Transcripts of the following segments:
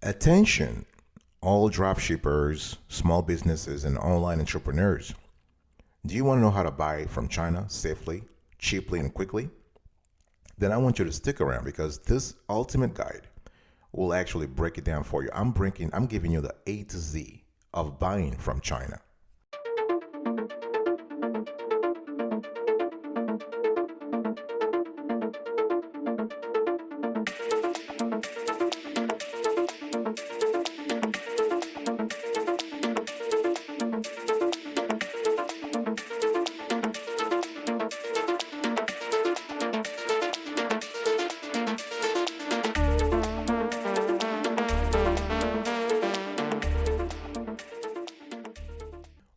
Attention, all dropshippers, small businesses, and online entrepreneurs. Do you want to know how to buy from China safely, cheaply, and quickly? Then I want you to stick around because this ultimate guide will actually break it down for you. I'm giving you the A to Z of buying from China.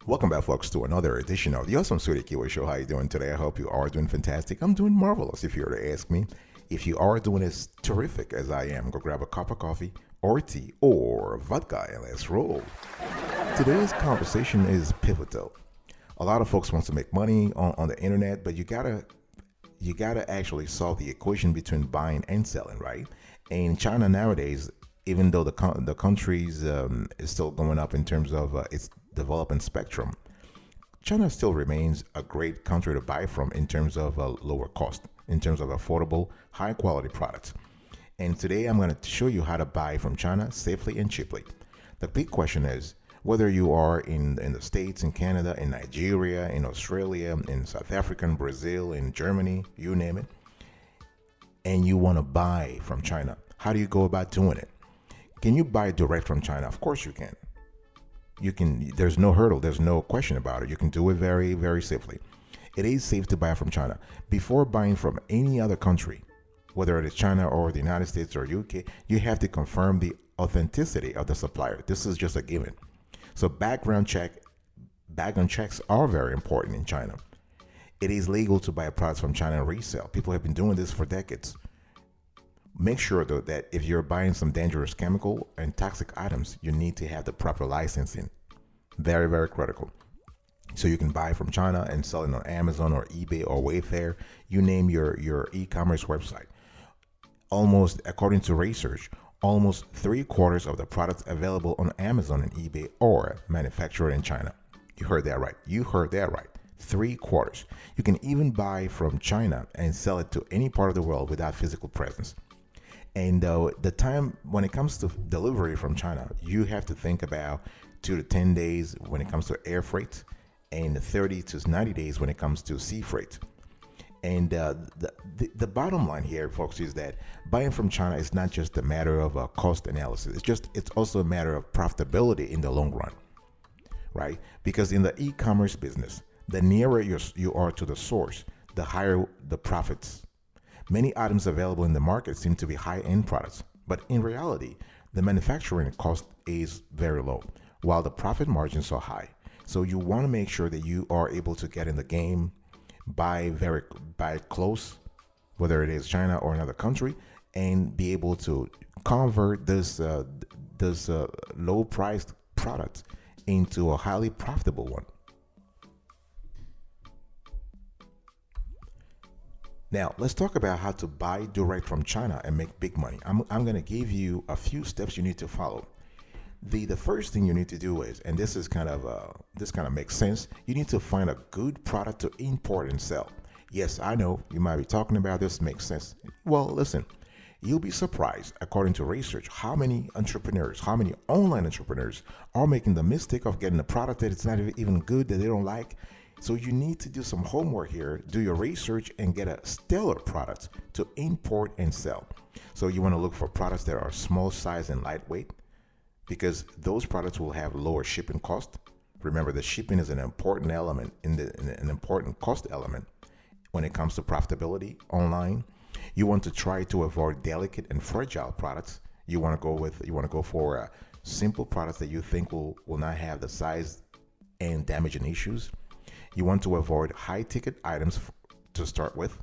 Welcome back, folks, to another edition of the Awesome Sweetie Kiwi Show. How you doing today? I hope you are doing fantastic. I'm doing marvelous, if you were to ask me. If you are doing as terrific as I am, go grab a cup of coffee or tea or vodka and let's roll. Today's conversation is pivotal. A lot of folks want to make money on the internet, but you gotta actually solve the equation between buying and selling, right? And China nowadays, even though the country's is still going up in terms of its development spectrum, China still remains a great country to buy from in terms of lower cost, in terms of affordable, high quality products. And today I'm going to show you how to buy from China safely and cheaply. The big question is whether you are in the States, in Canada, in Nigeria, in Australia, in South Africa, in Brazil, in Germany, you name it, and you want to buy from China. How do you go about doing it? Can you buy direct from China? Of course you can. There's no hurdle, there's no question about it. You can do it very, very safely. It is safe to buy from China. Before buying from any other country, whether it is China or the United States or UK, you have to confirm the authenticity of the supplier. This is just a given. So background checks are very important in China. It is legal to buy products from China and resell. People have been doing this for decades. Make sure, though, that if you're buying some dangerous chemical and toxic items, you need to have the proper licensing. Very, very critical. So you can buy from China and sell it on Amazon or eBay or Wayfair. You name your e-commerce website. Almost, according to research, almost 3/4 of the products available on Amazon and eBay are manufactured in China. You heard that right. 3/4. You can even buy from China and sell it to any part of the world without physical presence. And the time when it comes to delivery from China, you have to think about 2 to 10 days when it comes to air freight and 30 to 90 days when it comes to sea freight. And the bottom line here, folks, is that buying from China is not just a matter of a cost analysis. It's also a matter of profitability in the long run, right? Because in the e-commerce business, the nearer you are to the source, the higher the profits. Many items available in the market seem to be high-end products, but in reality, the manufacturing cost is very low, while the profit margins are high. So you want to make sure that you are able to get in the game, buy close, whether it is China or another country, and be able to convert this low-priced product into a highly profitable one. Now, let's talk about how to buy direct from China and make big money. I'm going to give you a few steps you need to follow. The first thing you need to do is, and this kind of makes sense, you need to find a good product to import and sell. Yes, I know you might be talking about this makes sense. Well, listen, you'll be surprised, according to research, how many online entrepreneurs are making the mistake of getting a product that it's not even good, that they don't like. So you need to do some homework here, do your research, and get a stellar product to import and sell. So you want to look for products that are small size and lightweight, because those products will have lower shipping cost. Remember, the shipping is an important element an important cost element when it comes to profitability online. You want to try to avoid delicate and fragile products. You want to go for simple products that you think will not have the size and damaging issues. You want to avoid high-ticket items to start with.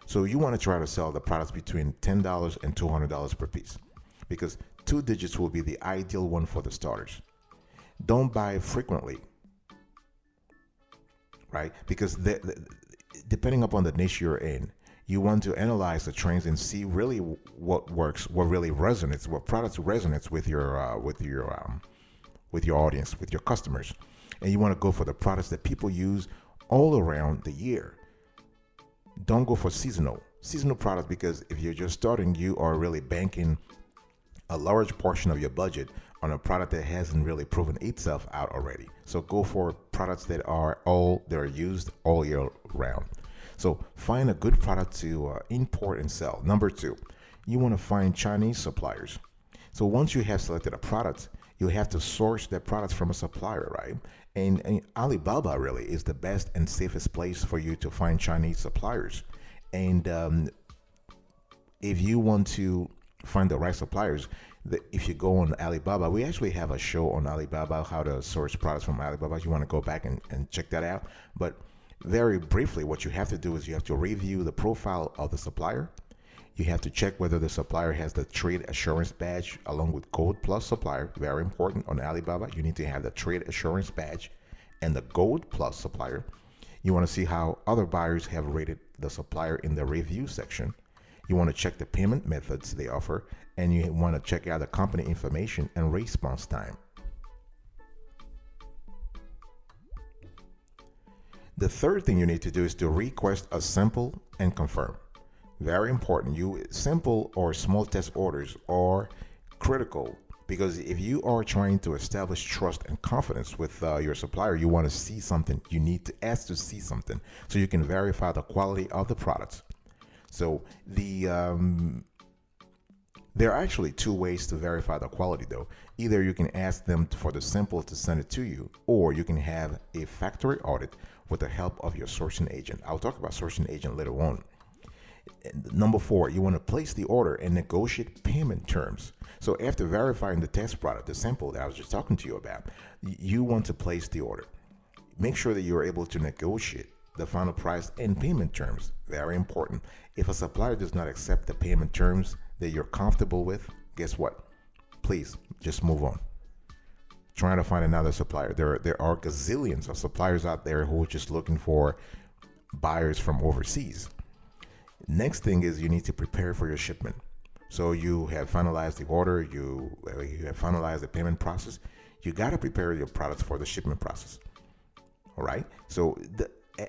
So you want to try to sell the products between $10 and $200 per piece, because 2 digits will be the ideal one for the starters. Don't buy frequently, right? Because depending upon the niche you're in, You want to analyze the trends and see really what works, what really resonates, what products resonates with your audience, with your customers. And you want to go for the products that people use all around the year. Don't go for seasonal products, because if you're just starting, you are really banking a large portion of your budget on a product that hasn't really proven itself out already. So go for products that are used all year round. So find a good product to import and sell. Number two, you want to find Chinese suppliers. So once you have selected a product, you have to source that product from a supplier, right? And Alibaba really is the best and safest place for you to find Chinese suppliers. And if you want to find the right suppliers, if you go on Alibaba, we actually have a show on Alibaba, how to source products from Alibaba. You want to go back and check that out. But very briefly, what you have to do is you have to review the profile of the supplier. You have to check whether the supplier has the trade assurance badge along with Gold Plus supplier. Very important on Alibaba. You need to have the trade assurance badge and the Gold Plus supplier. You want to see how other buyers have rated the supplier in the review section. You want to check the payment methods they offer, and you want to check out the company information and response time. The third thing you need to do is to request a sample and confirm. Very important. Simple or small test orders are critical, because if you are trying to establish trust and confidence with your supplier, you want to see something. You need to ask to see something so you can verify the quality of the products. So there are actually two ways to verify the quality, though. Either you can ask them for the sample to send it to you, or you can have a factory audit with the help of your sourcing agent. I'll talk about sourcing agent later on. Number four, you want to place the order and negotiate payment terms. So after verifying the test product, the sample that I was just talking to you about, you want to place the order. Make sure that you're able to negotiate the final price and payment terms. Very important. If a supplier does not accept the payment terms that you're comfortable with, guess what? Please just move on. Trying to find another supplier. There are gazillions of suppliers out there who are just looking for buyers from overseas. Next thing is you need to prepare for your shipment. So you have finalized the order, you have finalized the payment process. You got to prepare your products for the shipment process. All right. So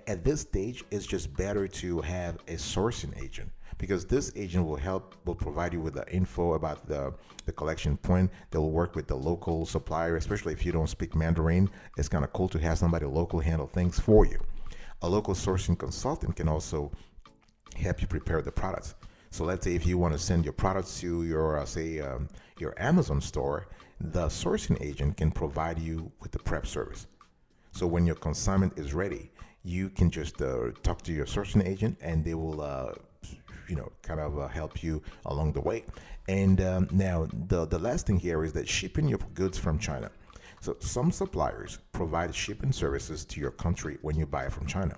at this stage, it's just better to have a sourcing agent, because this agent will provide you with the info about the collection point. They'll work with the local supplier, especially if you don't speak Mandarin. It's kind of cool to have somebody local handle things for you. A local sourcing consultant can also help you prepare the products. So let's say if you want to send your products to your your Amazon store, the sourcing agent can provide you with the prep service. So when your consignment is ready, you can just talk to your sourcing agent, and they will help you along the way. And now the last thing here is that shipping your goods from China. So some suppliers provide shipping services to your country when you buy from China.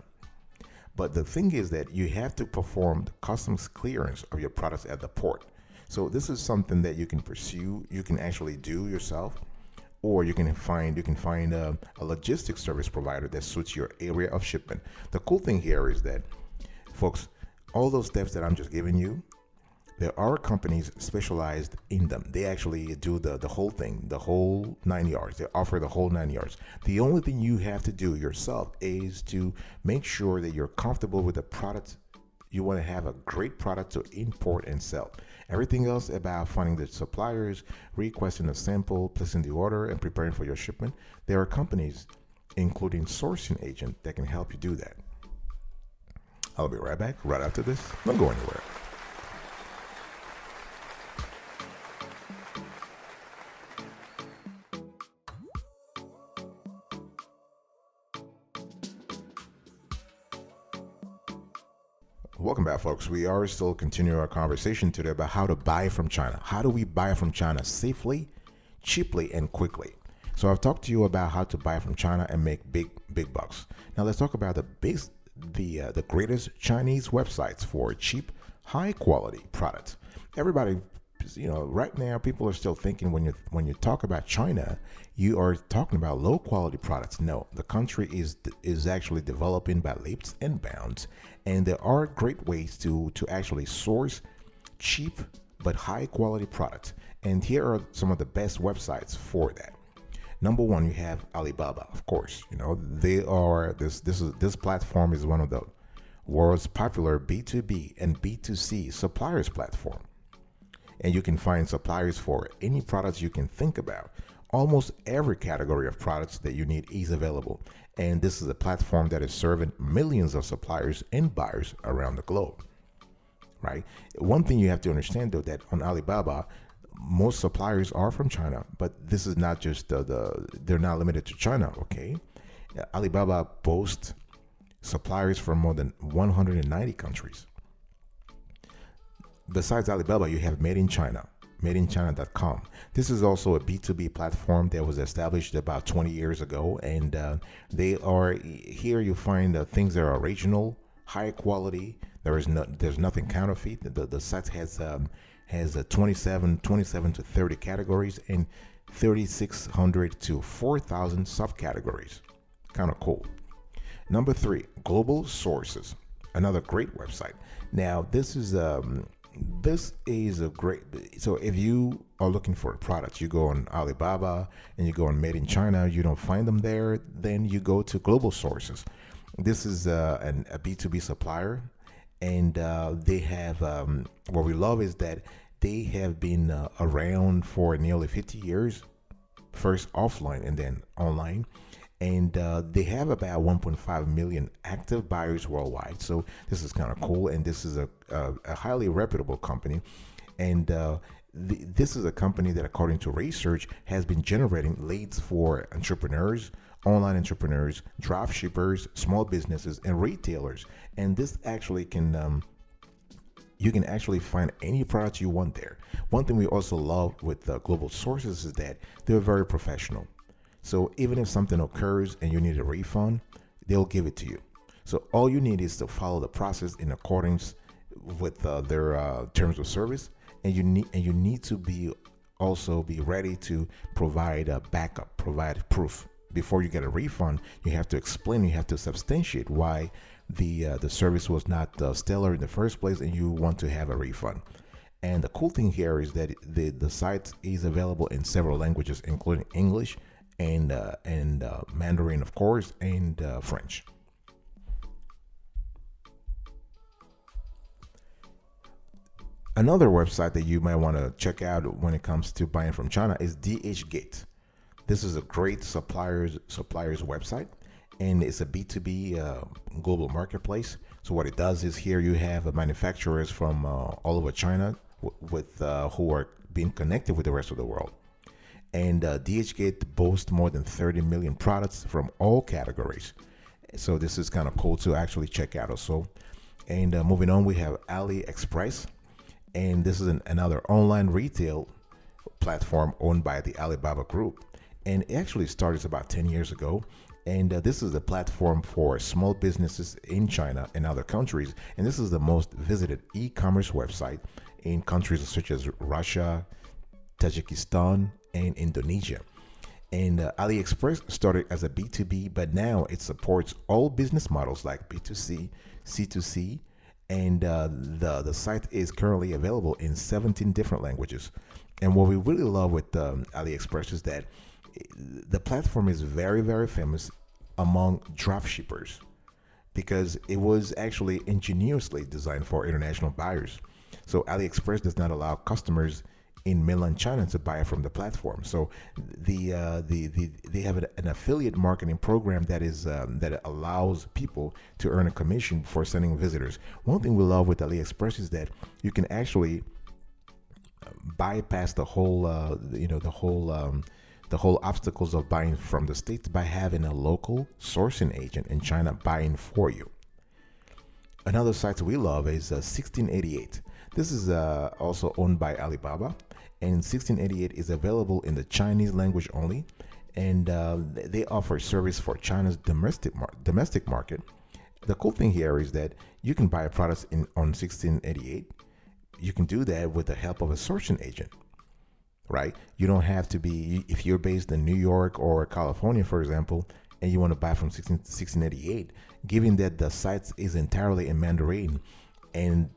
But the thing is that you have to perform the customs clearance of your products at the port. So this is something that you can pursue. You can actually do yourself, or you can find a logistics service provider that suits your area of shipment. The cool thing here is that, folks, all those steps that I'm just giving you, there are companies specialized in them. They actually do the whole thing, the whole 9 yards. They offer the whole 9 yards. The only thing you have to do yourself is to make sure that you're comfortable with the product. You want to have a great product to import and sell. Everything else about finding the suppliers, requesting a sample, placing the order, and preparing for your shipment, there are companies, including sourcing agent, that can help you do that. I'll be right back right after this. Don't go anywhere. Welcome back, folks. We are still continuing our conversation today about how to buy from China. How do we buy from China safely, cheaply, and quickly? So I've talked to you about how to buy from China and make big bucks. Now let's talk about the greatest Chinese websites for cheap, high quality products. Everybody, right now people are still thinking when you talk about China, you are talking about low quality products. No, the country is actually developing by leaps and bounds, And there are great ways to actually source cheap but high quality products. And here are some of the best websites for that. Number one, you have Alibaba, of course. You know, they are this platform is one of the world's popular B2B and B2C suppliers platform. And you can find suppliers for any products you can think about. Almost every category of products that you need is available. And this is a platform that is serving millions of suppliers and buyers around the globe. Right? One thing you have to understand though, that on Alibaba, most suppliers are from China, but this is not just they're not limited to China. Okay, Alibaba boasts suppliers from more than 190 countries. Besides Alibaba, you have Made in China, madeinchina.com. This is also a B2B platform that was established about 20 years ago, and they are here. You find things that are original, high quality. There's nothing counterfeit. The site has 27 to 30 categories and 3,600 to 4,000 subcategories. Kind of cool. Number three, Global Sources, another great website. Now this is a great. So if you are looking for products, you go on Alibaba and you go on Made in China. You don't find them there, then you go to Global Sources. This is a B2B supplier. And they have what we love is that they have been around for nearly 50 years, first offline and then online. And they have about 1.5 million active buyers worldwide. So this is kind of cool. And this is a highly reputable company. And this is a company that, according to research, has been generating leads for entrepreneurs, online entrepreneurs, drop shippers, small businesses, and retailers. And this actually can you can actually find any product you want there. One thing we also love with Global Sources is that they're very professional. So even if something occurs and you need a refund, they'll give it to you. So all you need is to follow the process in accordance with their terms of service, and you need to be ready to provide a backup, provide proof. Before you get a refund, you have to explain, you have to substantiate why the service was not stellar in the first place, and you want to have a refund. And the cool thing here is that the site is available in several languages, including English and Mandarin, of course, and French. Another website that you might want to check out when it comes to buying from China is DHgate. This is a great suppliers website, and it's a B2B global marketplace. So what it does is here you have manufacturers from all over China with who are being connected with the rest of the world. And DHgate boasts more than 30 million products from all categories. So this is kind of cool to actually check out also. And moving on, we have AliExpress. And this is another online retail platform owned by the Alibaba Group. And it actually started about 10 years ago. And this is a platform for small businesses in China and other countries. And this is the most visited e-commerce website in countries such as Russia, Tajikistan, and Indonesia. And AliExpress started as a B2B, but now it supports all business models like B2C, C2C, and the site is currently available in 17 different languages. And what we really love with AliExpress is that the platform is very, very famous among drop shippers because it was actually ingeniously designed for international buyers. So AliExpress does not allow customers in mainland China to buy from the platform. So they have an affiliate marketing program that allows people to earn a commission for sending visitors. One thing we love with AliExpress is that you can actually bypass the whole obstacles of buying from the States by having a local sourcing agent in China buying for you. Another site we love is 1688. This is also owned by Alibaba, and 1688 is available in the Chinese language only, and they offer service for China's domestic market. The cool thing here is that you can buy products on 1688. You can do that with the help of a sourcing agent, right? You don't have to be, if you're based in New York or California, for example, and you want to buy from 1688, given that the site is entirely in Mandarin and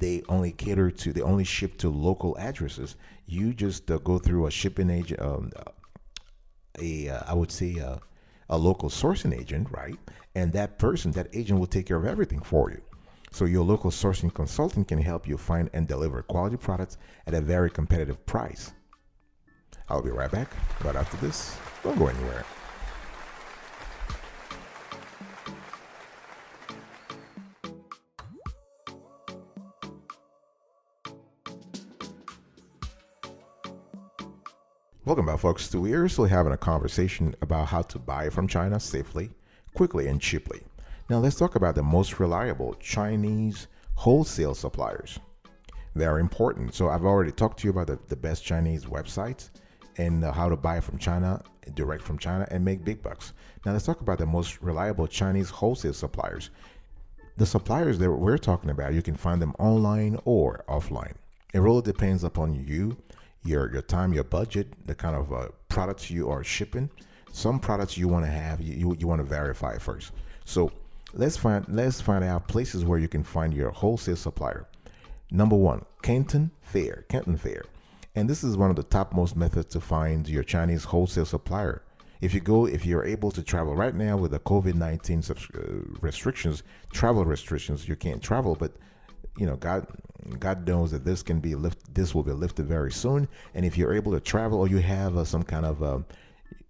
they only ship to local addresses, you just go through a shipping agent, I would say a local sourcing agent, right? And that agent will take care of everything for you. So your local sourcing consultant can help you find and deliver quality products at a very competitive price. I'll be right back right after this. Don't go anywhere. Welcome back, folks. We're still having a conversation about how to buy from China safely, quickly, and cheaply. Now, let's talk about the most reliable Chinese wholesale suppliers. They're important. So, I've already talked to you about the best Chinese websites and how to buy from China, direct from China, and make big bucks. Now, let's talk about the most reliable Chinese wholesale suppliers. The suppliers that we're talking about, you can find them online or offline. It really depends upon you, your time, your budget, the kind of products you are shipping. Some products you want to have, you want to verify first. So let's find out places where you can find your wholesale supplier. Number one, Canton Fair. And this is one of the topmost methods to find your Chinese wholesale supplier. If you're able to travel right now with the COVID-19 travel restrictions, you can't travel, but God knows that this will be lifted very soon. And if you're able to travel, or you have some kind of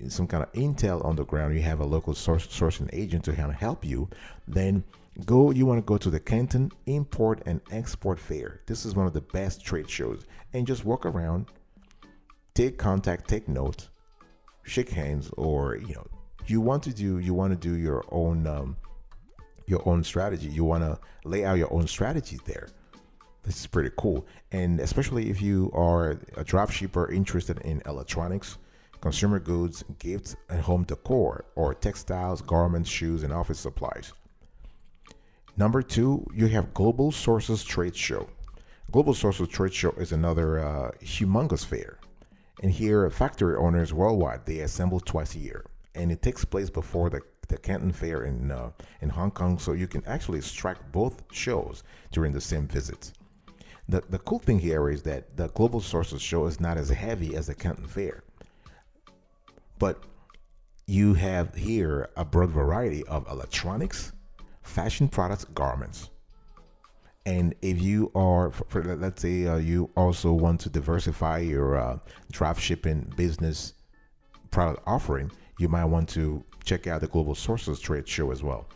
intel on the ground, you have a local sourcing agent to kind of help you, then you want to go to the Canton Import and Export Fair. This is one of the best trade shows, and just walk around, take contact, take notes, shake hands, or you want to do your own strategy. You want to lay out your own strategies there. This is pretty cool. And especially if you are a dropshipper interested in electronics, consumer goods, gifts, and home decor, or textiles, garments, shoes, and office supplies. Number two, you have Global Sources Trade Show. Global Sources Trade Show is another humongous fair. And here, factory owners worldwide, they assemble twice a year. And it takes place before the Canton Fair in Hong Kong, so you can actually strike both shows during the same visits. The cool thing here is that the Global Sources Show is not as heavy as the Canton Fair, but you have here a broad variety of electronics, fashion products, garments. And if you are, let's say you also want to diversify your drop shipping business product offering, you might want to check out the Global Sources Trade Show as well.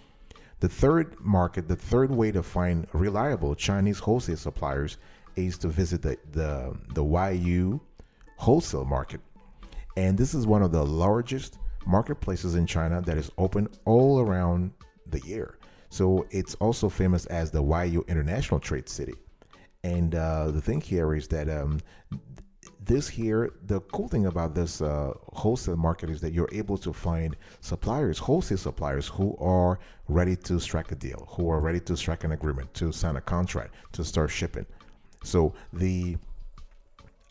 The third way to find reliable Chinese wholesale suppliers is to visit the YU wholesale market. And this is one of the largest marketplaces in China that is open all around the year. So it's also famous as the YU International Trade City. And the thing here is that the cool thing about this wholesale market is that you're able to find wholesale suppliers who are ready to strike a deal, who are ready to strike an agreement, to sign a contract, to start shipping. So I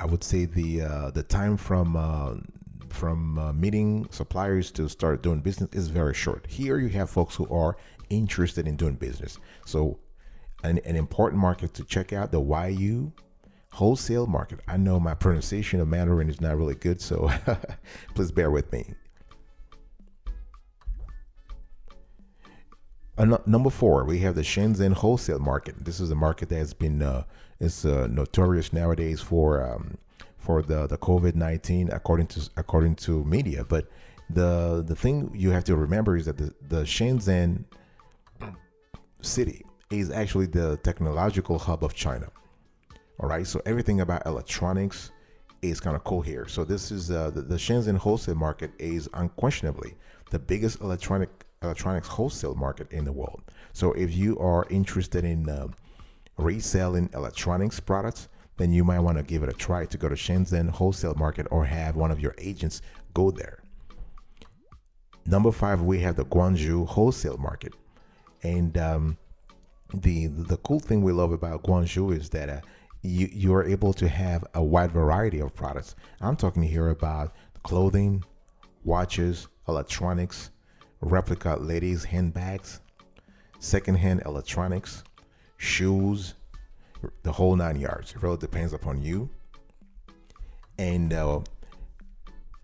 would say the time from meeting suppliers to start doing business is very short. Here you have folks who are interested in doing business. So an important market to check out, the YU wholesale market. I know my pronunciation of Mandarin is not really good, so please bear with me. Number four, we have the Shenzhen wholesale market. This is a market that has been notorious nowadays for the COVID-19, according to media. But the thing you have to remember is that the Shenzhen city is actually the technological hub of China. All right, so everything about electronics is kind of cool here. So this is the Shenzhen wholesale market is unquestionably the biggest electronics wholesale market in the world. So if you are interested in reselling electronics products, then you might want to give it a try to go to Shenzhen wholesale market or have one of your agents go there. Number five, we have the Guangzhou wholesale market. And the cool thing we love about Guangzhou is that you are able to have a wide variety of products. I'm talking here about clothing, watches, electronics, replica ladies' handbags, secondhand electronics, shoes, the whole 9 yards. It really depends upon you. And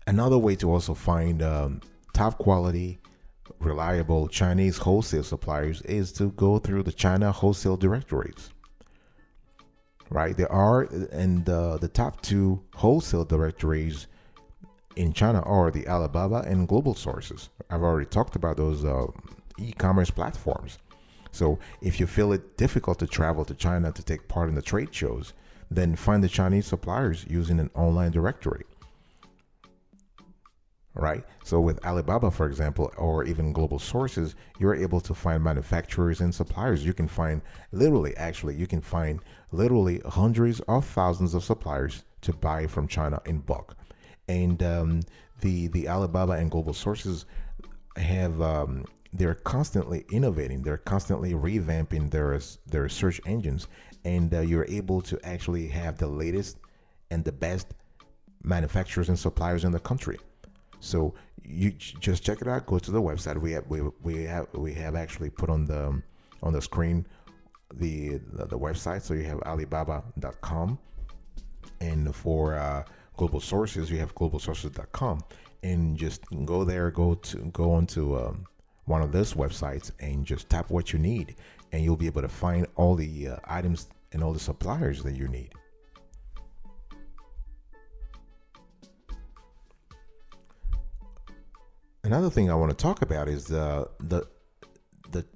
another way to also find top quality, reliable Chinese wholesale suppliers is to go through the China wholesale directories. Right? There are, and the top two wholesale directories in China are the Alibaba and Global Sources. I've already talked about those e-commerce platforms. So if you feel it difficult to travel to China to take part in the trade shows, then find the Chinese suppliers using an online directory. Right? So with Alibaba, for example, or even Global Sources, you're able to find manufacturers and suppliers. You can find you can find literally hundreds of thousands of suppliers to buy from China in bulk. And the Alibaba and Global Sources have they're constantly innovating. They're constantly revamping their search engines, and you're able to actually have the latest and the best manufacturers and suppliers in the country. So you just check it out. Go to the website. We have actually put on the screen the website. So you have Alibaba.com, and for Global Sources, you have globalsources.com, and just go there. Go onto one of those websites and just tap what you need, and you'll be able to find all the items and all the suppliers that you need. Another thing I want to talk about is the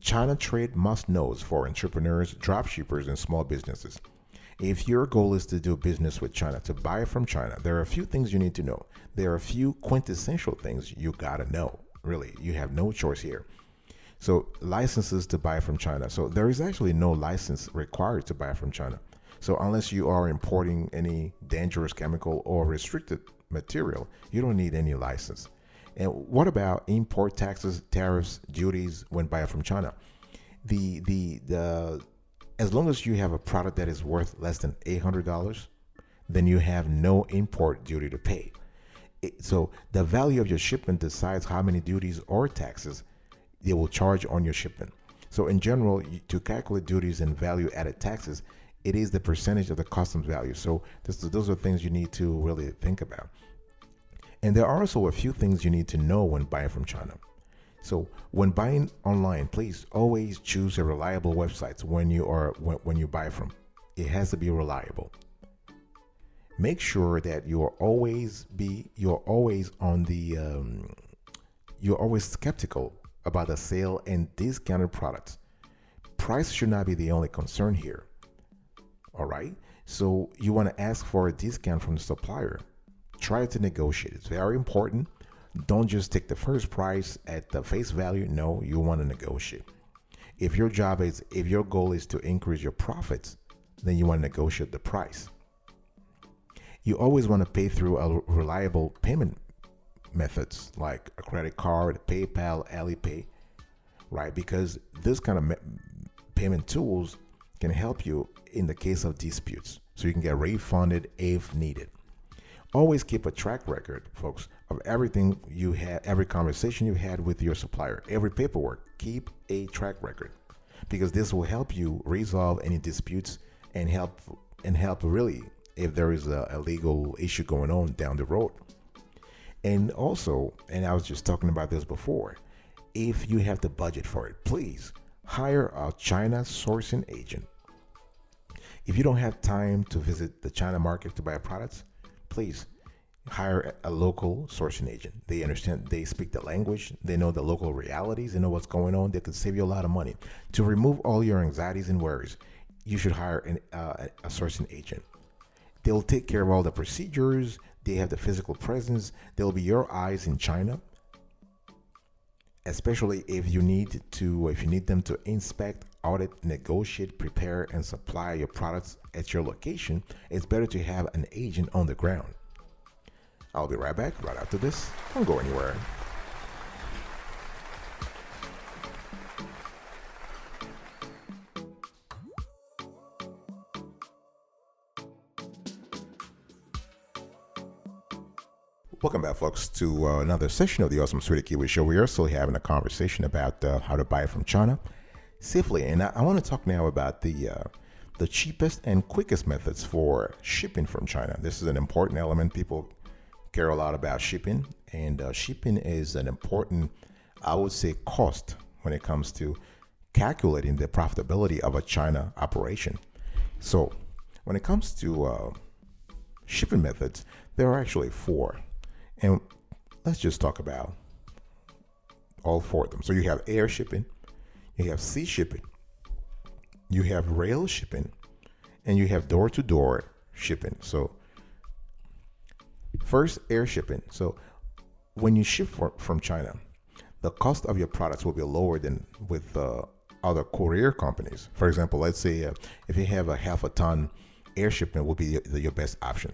China trade must knows for entrepreneurs, dropshippers, and small businesses. If your goal is to do business with China, to buy from China, there are a few things you need to know. There are a few quintessential things you gotta know. Really, you have no choice here. So licenses to buy from China. So there is actually no license required to buy from China. So unless you are importing any dangerous chemical or restricted material, you don't need any license. And what about import taxes, tariffs, duties when buying from China? The as long as you have a product that is worth less than $800, then you have no import duty to pay. So the value of your shipment decides how many duties or taxes they will charge on your shipment. So in general, to calculate duties and value-added taxes, it is the percentage of the customs value. So those are things you need to really think about. And there are also a few things you need to know when buying from China. So when buying online, please always choose a reliable website when you buy from. It has to be reliable. Make sure that you're always skeptical about the sale and discounted products. Price should not be the only concern here. All right. So you want to ask for a discount from the supplier. Try to negotiate. It's very important. Don't just take the first price at the face value. No, you want to negotiate. If your goal is to increase your profits, then you want to negotiate the price. You always want to pay through a reliable payment methods like a credit card, PayPal, Alipay, right? Because this kind of payment tools can help you in the case of disputes, so you can get refunded if needed. Always keep a track record, folks, of everything you had, every conversation you had with your supplier, every paperwork. Keep a track record, because this will help you resolve any disputes and help really if there is a legal issue going on down the road. And also, and I was just talking about this before, if you have the budget for it, please hire a China sourcing agent. If you don't have time to visit the China market to buy products, please hire a local sourcing agent. They understand, they speak the language, they know the local realities, they know what's going on. They could save you a lot of money. To remove all your anxieties and worries, you should hire a sourcing agent. They'll take care of all the procedures. They have the physical presence. They'll be your eyes in China, especially if you need them to inspect, audit, negotiate, prepare, and supply your products at your location. It's better to have an agent on the ground. I'll be right back right after this. Don't go anywhere. Welcome back, folks, to another session of the Awesome Sweetie Kiwi Show. We are still having a conversation about how to buy from China safely, and I want to talk now about the cheapest and quickest methods for shipping from China. This is an important element. People care a lot about shipping, and shipping is an important, I would say, cost when it comes to calculating the profitability of a China operation. So, when it comes to shipping methods, there are actually four. And let's just talk about all four of them. So you have air shipping, you have sea shipping, you have rail shipping, and you have door-to-door shipping. So first, air shipping. So when you ship from China, the cost of your products will be lower than with other courier companies. For example, let's say if you have a half a ton, air shipment will be your best option.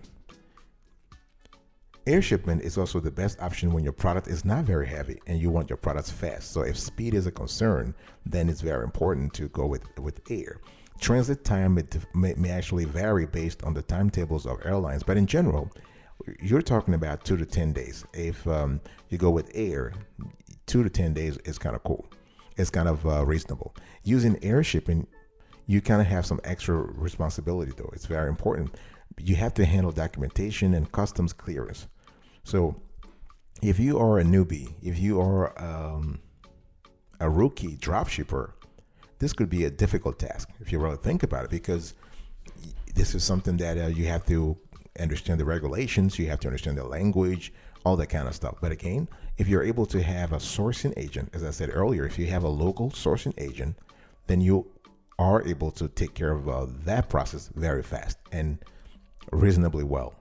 Air shipment is also the best option when your product is not very heavy and you want your products fast. So if speed is a concern, then it's very important to go with air. Transit time may actually vary based on the timetables of airlines, but in general, you're talking about 2 to 10 days. If you go with air, 2 to 10 days is kind of cool. It's kind of reasonable. Using air shipping, you kind of have some extra responsibility, though. It's very important. You have to handle documentation and customs clearance. So if you are a newbie, if you are a rookie dropshipper, this could be a difficult task if you really think about it, because this is something that you have to understand the regulations, you have to understand the language, all that kind of stuff. But again, if you're able to have a sourcing agent, as I said earlier, if you have a local sourcing agent, then you are able to take care of that process very fast and reasonably well.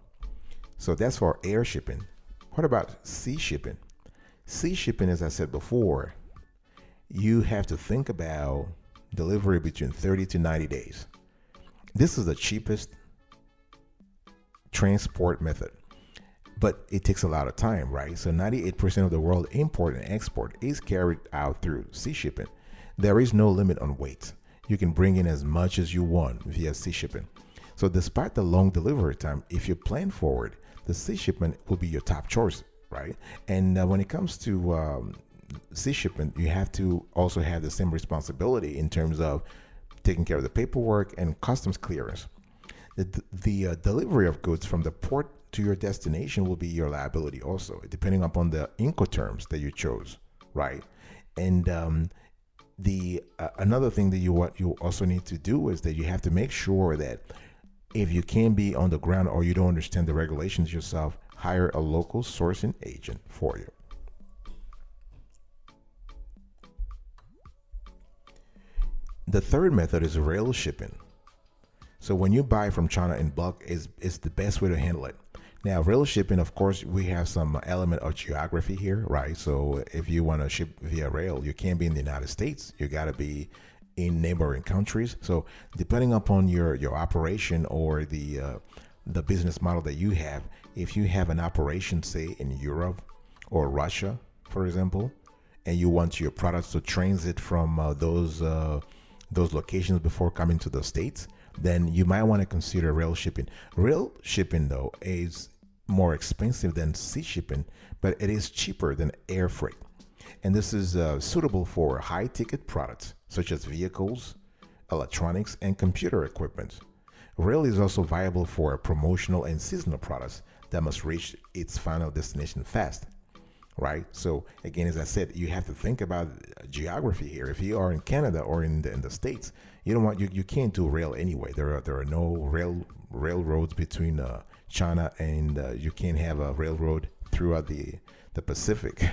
So that's for air shipping. What about sea shipping? Sea shipping, as I said before, you have to think about delivery between 30 to 90 days. This is the cheapest transport method, but it takes a lot of time, right? So 98% of the world import and export is carried out through sea shipping. There is no limit on weight. You can bring in as much as you want via sea shipping. So despite the long delivery time, if you plan forward, the sea shipment will be your top choice, right? And when it comes to sea shipment, you have to also have the same responsibility in terms of taking care of the paperwork and customs clearance. The delivery of goods from the port to your destination will be your liability also, depending upon the Incoterms that you chose, right? And another thing that you also need to do is that you have to make sure that if you can't be on the ground or you don't understand the regulations yourself, hire a local sourcing agent for you. The third method is rail shipping. So when you buy from China in bulk, is the best way to handle it. Now, rail shipping, of course, we have some element of geography here, right? So if you want to ship via rail, you can't be in the United States. You got to be in neighboring countries. So depending upon your operation or the business model that you have, if you have an operation, say in Europe or Russia, for example, and you want your products to transit from those locations before coming to the States, then you might want to consider rail shipping. Rail shipping, though, is more expensive than sea shipping, but it is cheaper than air freight. And this is suitable for high-ticket products such as vehicles, electronics, and computer equipment. Rail is also viable for promotional and seasonal products that must reach its final destination fast, right? So again, as I said, you have to think about geography here. If you are in Canada or in the States, you can't do rail anyway. There are no railroads between China and you can't have a railroad throughout the Pacific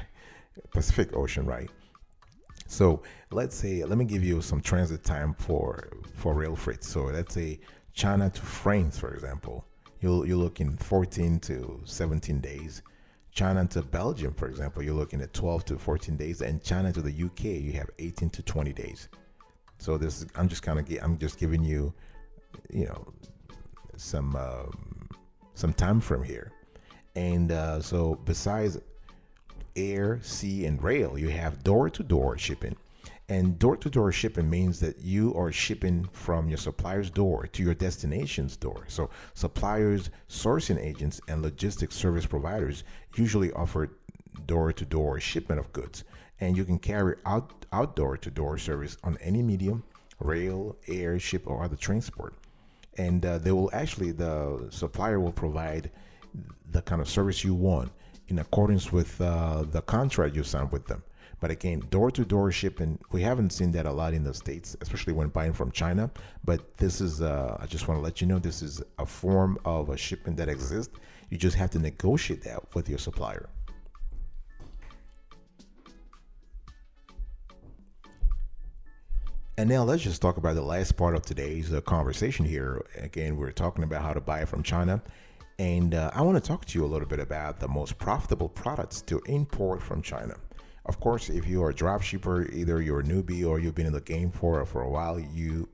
Ocean, right? So let me give you some transit time for rail freight. So let's say China to France, for example, you're looking 14 to 17 days. China to Belgium, for example, you're looking at 12 to 14 days, and China to the UK, you have 18 to 20 days. So I'm just giving you, some time from here. And so besides air, sea, and rail, you have door-to-door shipping. And door-to-door shipping means that you are shipping from your supplier's door to your destination's door. So suppliers, sourcing agents, and logistics service providers usually offer door-to-door shipment of goods. And you can carry outdoor to door service on any medium, rail, air, ship, or other transport. And the supplier will provide the kind of service you want in accordance with the contract you signed with them. But again, door-to-door shipping, we haven't seen that a lot in the States, especially when buying from China. But this is, I just want to let you know, this is a form of a shipment that exists. You just have to negotiate that with your supplier. And now let's just talk about the last part of today's conversation here. Again, we're talking about how to buy from China. And I want to talk to you a little bit about the most profitable products to import from China. Of course, if you are a drop shipper, either you're a newbie or you've been in the game for a while, you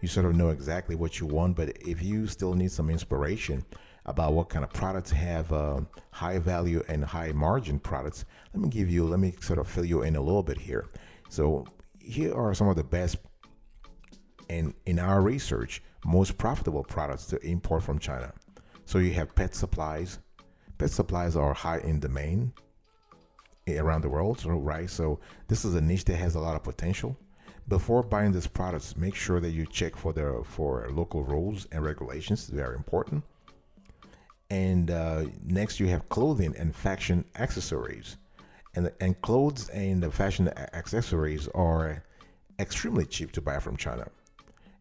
sort of know exactly what you want. But if you still need some inspiration about what kind of products have high value and high margin products, let me sort of fill you in a little bit here. So here are some of the best, and in our research, most profitable products to import from China. So you have pet supplies. Pet supplies are high in demand around the world, so this is a niche that has a lot of potential. Before buying these products, make sure that you check for local rules and regulations. It's very important. And next, you have clothing and fashion accessories. And clothes and the fashion accessories are extremely cheap to buy from China.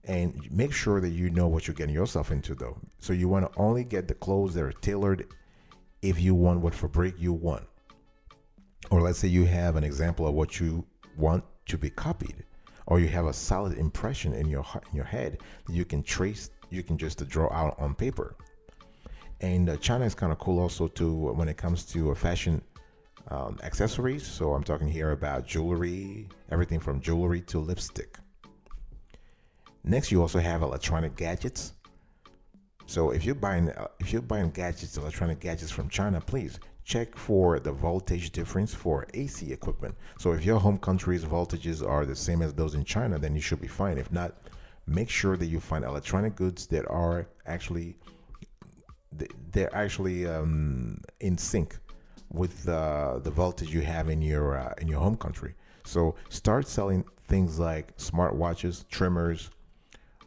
And make sure that you know what you're getting yourself into, though. So you want to only get the clothes that are tailored if you want what fabric you want. Or let's say you have an example of what you want to be copied, or you have a solid impression in your head that you can trace, you can just draw out on paper. And China is kind of cool also too when it comes to fashion accessories. So I'm talking here about jewelry, everything from jewelry to lipstick. Next, you also have electronic gadgets. So if you're buying gadgets, electronic gadgets from China, please check for the voltage difference for AC equipment. So if your home country's voltages are the same as those in China, then you should be fine. If not, make sure that you find electronic goods that are actually in sync with the voltage you have in your home country. So start selling things like smartwatches, trimmers,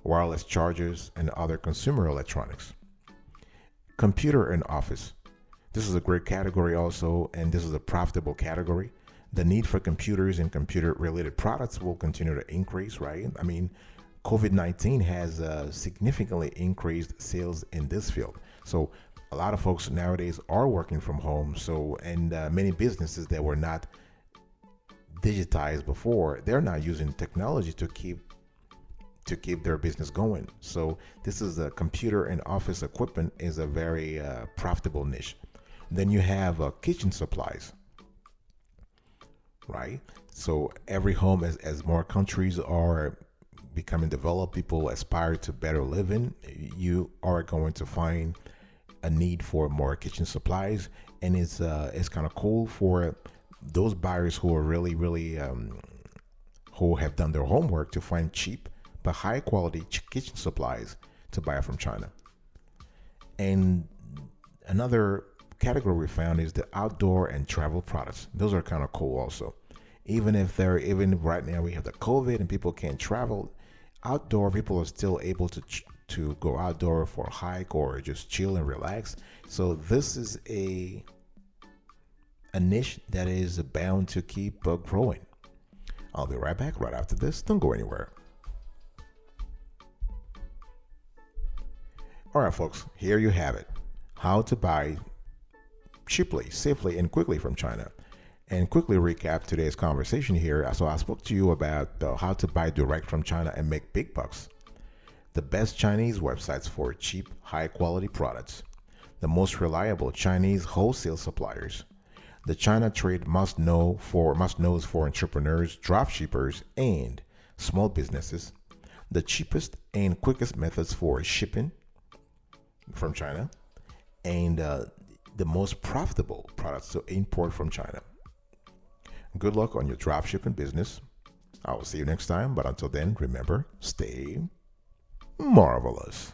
wireless chargers, and other consumer electronics. Computer and office. This is a great category also, and this is a profitable category. The need for computers and computer-related products will continue to increase, right? I mean, COVID-19 has significantly increased sales in this field. So a lot of folks nowadays are working from home. And many businesses that were not digitized before, they're now using technology to keep their business going. So this is a computer and office equipment is a very profitable niche. Then you have kitchen supplies, right? So every home, as more countries are becoming developed, people aspire to better living, you are going to find a need for more kitchen supplies. And it's kind of cool for those buyers who are really who have done their homework to find cheap but high quality kitchen supplies to buy from China. And another category we found is the outdoor and travel products. Those are kind of cool also. Even right now we have the COVID and people can't travel, outdoor people are still able to go outdoor for a hike or just chill and relax. So this is a niche that is bound to keep growing. I'll be right back right after this. Don't go anywhere. All right, folks, here you have it. How to buy cheaply, safely, and quickly from China. And quickly recap today's conversation here. So I spoke to you about how to buy direct from China and make big bucks. The best Chinese websites for cheap, high-quality products. The most reliable Chinese wholesale suppliers. The China trade must-knows for entrepreneurs, dropshippers, and small businesses. The cheapest and quickest methods for shipping from China, and the most profitable products to import from China. Good luck on your dropshipping business. I will see you next time, but until then, remember, stay marvelous.